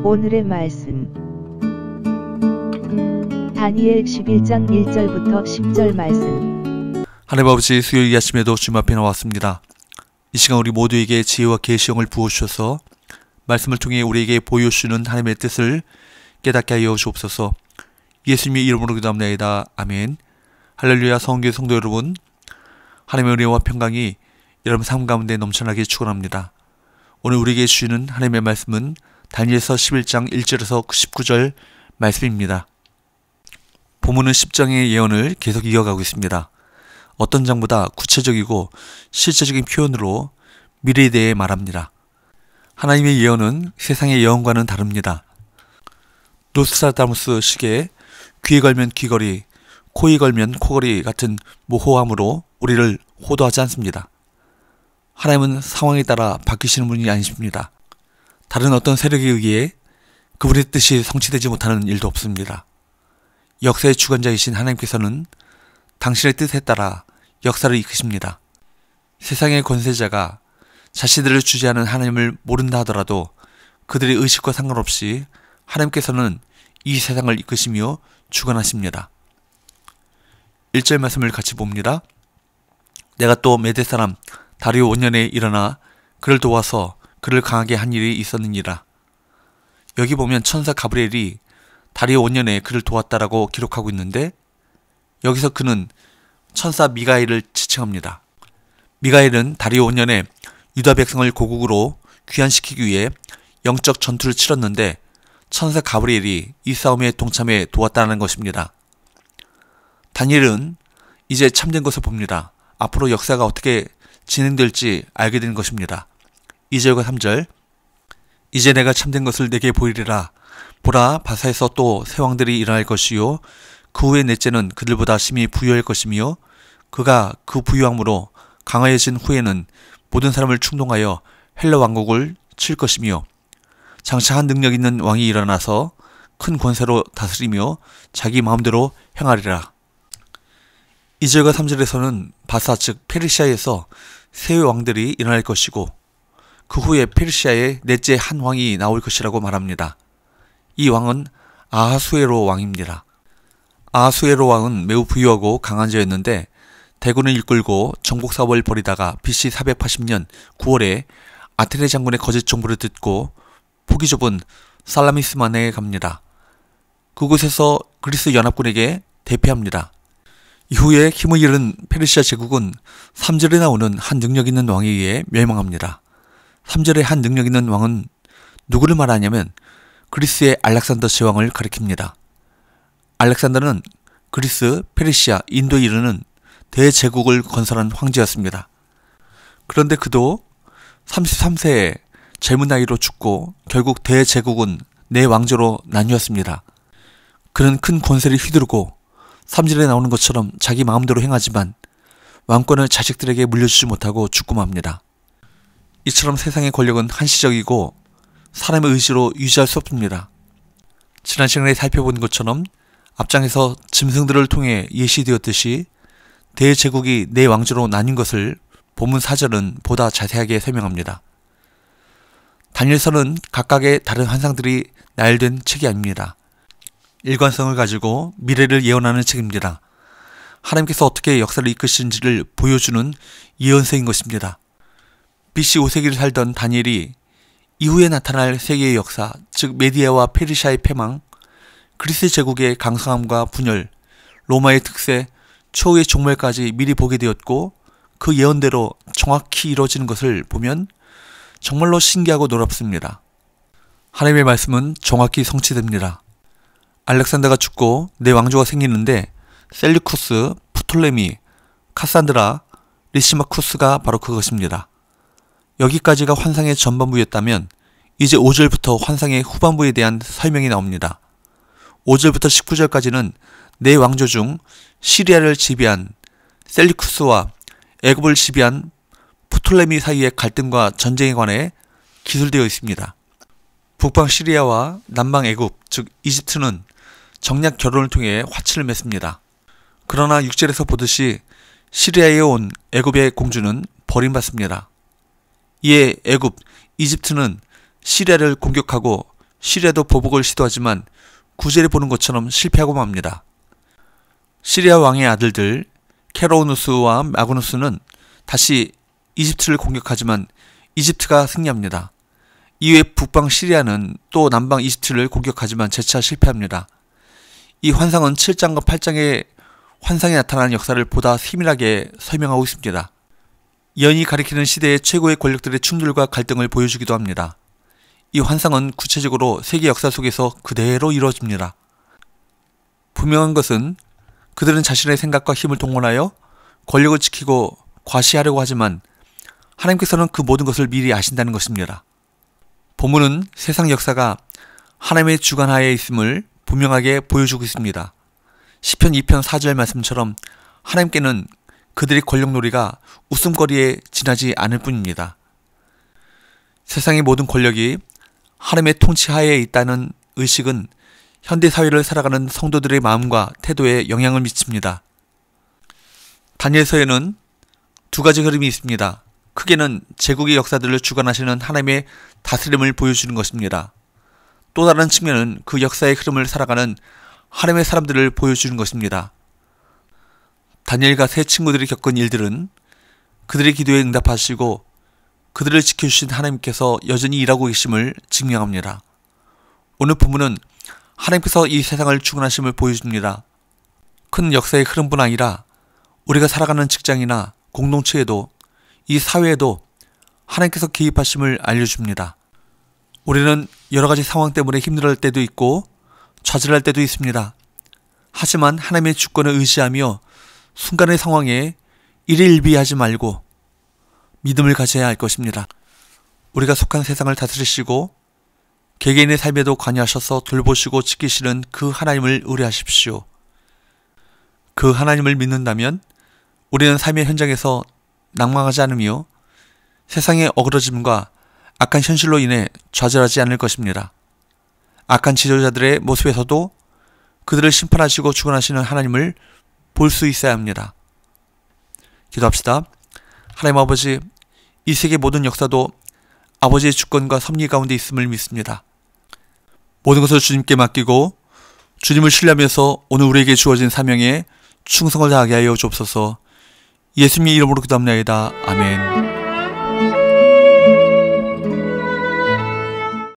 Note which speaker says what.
Speaker 1: 오늘의 말씀 다니엘 11장 1절부터 10절 말씀.
Speaker 2: 하나님 아버지, 수요일 이 아침에도 주님 앞에 나왔습니다. 이 시간 우리 모두에게 지혜와 계시형을 부어주셔서 말씀을 통해 우리에게 보여주시는 하나님의 뜻을 깨닫게 하여 주옵소서. 예수님의 이름으로 기도합니다. 아멘. 할렐루야. 성교 성도 여러분, 하나님의 은혜와 평강이 여러분 삶 가운데 넘쳐나게 축원합니다. 오늘 우리에게 주시는 하나님의 말씀은 다니엘서 11장 1절에서 19절 말씀입니다. 본문은 10장의 예언을 계속 이어가고 있습니다. 어떤 장보다 구체적이고 실제적인 표현으로 미래에 대해 말합니다. 하나님의 예언은 세상의 예언과는 다릅니다. 노스트라다무스 식의 귀에 걸면 귀걸이, 코에 걸면 코걸이 같은 모호함으로 우리를 호도하지 않습니다. 하나님은 상황에 따라 바뀌시는 분이 아니십니다. 다른 어떤 세력에 의해 그분의 뜻이 성취되지 못하는 일도 없습니다. 역사의 주관자이신 하나님께서는 당신의 뜻에 따라 역사를 이끄십니다. 세상의 권세자가 자신들을 주재하는 하나님을 모른다 하더라도 그들의 의식과 상관없이 하나님께서는 이 세상을 이끄시며 주관하십니다. 1절 말씀을 같이 봅니다. 내가 또 메대 사람 다리오 5년에 일어나 그를 도와서 그를 강하게 한 일이 있었느니라. 여기 보면 천사 가브리엘이 다리오 5년에 그를 도왔다라고 기록하고 있는데, 여기서 그는 천사 미가엘을 지칭합니다. 미가엘은 다리오 5년에 유다 백성을 고국으로 귀환시키기 위해 영적 전투를 치렀는데 천사 가브리엘이 이 싸움에 동참해 도왔다는 것입니다. 다니엘은 이제 참된 것을 봅니다. 앞으로 역사가 어떻게 진행될지 알게 된 것입니다. 2절과 3절. 이제 내가 참된 것을 내게 보이리라. 보라, 바사에서 또 새 왕들이 일어날 것이요 그 후에 넷째는 그들보다 심히 부유할 것이며 그가 그 부유함으로 강하여진 후에는 모든 사람을 충동하여 헬라 왕국을 칠 것이며 장차 한 능력 있는 왕이 일어나서 큰 권세로 다스리며 자기 마음대로 행하리라. 2절과 3절에서는 바사 즉 페르시아에서 세 왕들이 일어날 것이고 그 후에 페르시아의 넷째 한 왕이 나올 것이라고 말합니다. 이 왕은 아하수에로 왕입니다. 아하수에로 왕은 매우 부유하고 강한 자였는데 대군을 이끌고 정복 사업을 벌이다가 BC 480년 9월에 아테네 장군의 거짓 정보를 듣고 폭이 좁은 살라미스만에 갑니다. 그곳에서 그리스 연합군에게 대패합니다. 이후에 힘을 잃은 페르시아 제국은 3절에 나오는 한 능력 있는 왕에 의해 멸망합니다. 3절의 한 능력 있는 왕은 누구를 말하냐면 그리스의 알렉산더 제왕을 가리킵니다. 알렉산더는 그리스, 페르시아, 인도에 이르는 대제국을 건설한 황제였습니다. 그런데 그도 33세에 젊은 나이로 죽고 결국 대제국은 네 왕조로 나뉘었습니다. 그는 큰 권세를 휘두르고 3절에 나오는 것처럼 자기 마음대로 행하지만 왕권을 자식들에게 물려주지 못하고 죽고 맙니다. 이처럼 세상의 권력은 한시적이고 사람의 의지로 유지할 수 없습니다. 지난 시간에 살펴본 것처럼 앞장에서 짐승들을 통해 예시되었듯이 대제국이 네 왕조로 나뉜 것을 본문 4절은 보다 자세하게 설명합니다. 다니엘서는 각각의 다른 환상들이 나열된 책이 아닙니다. 일관성을 가지고 미래를 예언하는 책입니다. 하나님께서 어떻게 역사를 이끄시는지를 보여주는 예언서인 것입니다. BC 5세기를 살던 다니엘이 이후에 나타날 세계의 역사, 즉 메디아와 페르시아의 패망, 그리스 제국의 강성함과 분열, 로마의 특세, 최후의 종말까지 미리 보게 되었고 그 예언대로 정확히 이루어지는 것을 보면 정말로 신기하고 놀랍습니다. 하나님의 말씀은 정확히 성취됩니다. 알렉산더가 죽고 네 왕조가 생기는데 셀류쿠스, 프톨레미, 카산드라, 리시마쿠스가 바로 그것입니다. 여기까지가 환상의 전반부였다면 이제 5절부터 환상의 후반부에 대한 설명이 나옵니다. 5절부터 19절까지는 네 왕조 중 시리아를 지배한 셀류쿠스와 애굽을 지배한 프톨레미 사이의 갈등과 전쟁에 관해 기술되어 있습니다. 북방 시리아와 남방 애굽, 즉 이집트는 정략 결혼을 통해 화친을 맺습니다. 그러나 6절에서 보듯이 시리아에 온 애굽의 공주는 버림받습니다. 이에 애굽, 이집트는 시리아를 공격하고 시리아도 보복을 시도하지만 구제를 보는 것처럼 실패하고 맙니다. 시리아 왕의 아들들 케로우누스와 마그누스는 다시 이집트를 공격하지만 이집트가 승리합니다. 이후에 북방 시리아는 또 남방 이집트를 공격하지만 재차 실패합니다. 이 환상은 7장과 8장의 환상이 나타나는 역사를 보다 세밀하게 설명하고 있습니다. 연이 가리키는 시대의 최고의 권력들의 충돌과 갈등을 보여주기도 합니다. 이 환상은 구체적으로 세계 역사 속에서 그대로 이루어집니다. 분명한 것은 그들은 자신의 생각과 힘을 동원하여 권력을 지키고 과시하려고 하지만 하나님께서는 그 모든 것을 미리 아신다는 것입니다. 본문은 세상 역사가 하나님의 주관하에 있음을 분명하게 보여주고 있습니다. 시편 2편 4절 말씀처럼 하나님께는 그들의 권력놀이가 웃음거리에 지나지 않을 뿐입니다. 세상의 모든 권력이 하나님의 통치하에 있다는 의식은 현대사회를 살아가는 성도들의 마음과 태도에 영향을 미칩니다. 다니엘서에는 두 가지 흐름이 있습니다. 크게는 제국의 역사들을 주관하시는 하나님의 다스림을 보여주는 것입니다. 또 다른 측면은 그 역사의 흐름을 살아가는 하나님의 사람들을 보여주는 것입니다. 다니엘과 세 친구들이 겪은 일들은 그들의 기도에 응답하시고 그들을 지켜주신 하나님께서 여전히 일하고 계심을 증명합니다. 오늘 본문은 하나님께서 이 세상을 주관하심을 보여줍니다. 큰 역사의 흐름뿐 아니라 우리가 살아가는 직장이나 공동체에도 이 사회에도 하나님께서 개입하심을 알려줍니다. 우리는 여러가지 상황 때문에 힘들어할 때도 있고 좌절할 때도 있습니다. 하지만 하나님의 주권을 의지하며 순간의 상황에 일일비하지 말고 믿음을 가져야 할 것입니다. 우리가 속한 세상을 다스리시고 개개인의 삶에도 관여하셔서 돌보시고 지키시는 그 하나님을 의뢰하십시오. 그 하나님을 믿는다면 우리는 삶의 현장에서 낭망하지 않으며 세상의 어그러짐과 악한 현실로 인해 좌절하지 않을 것입니다. 악한 지도자들의 모습에서도 그들을 심판하시고 주관하시는 하나님을 볼 수 있어야 합니다. 기도합시다. 하나님 아버지, 이 세계 모든 역사도 아버지의 주권과 섭리 가운데 있음을 믿습니다. 모든 것을 주님께 맡기고 주님을 신뢰하면서 오늘 우리에게 주어진 사명에 충성을 다하게 하여 주옵소서. 예수님의 이름으로 기도합나이다. 아멘.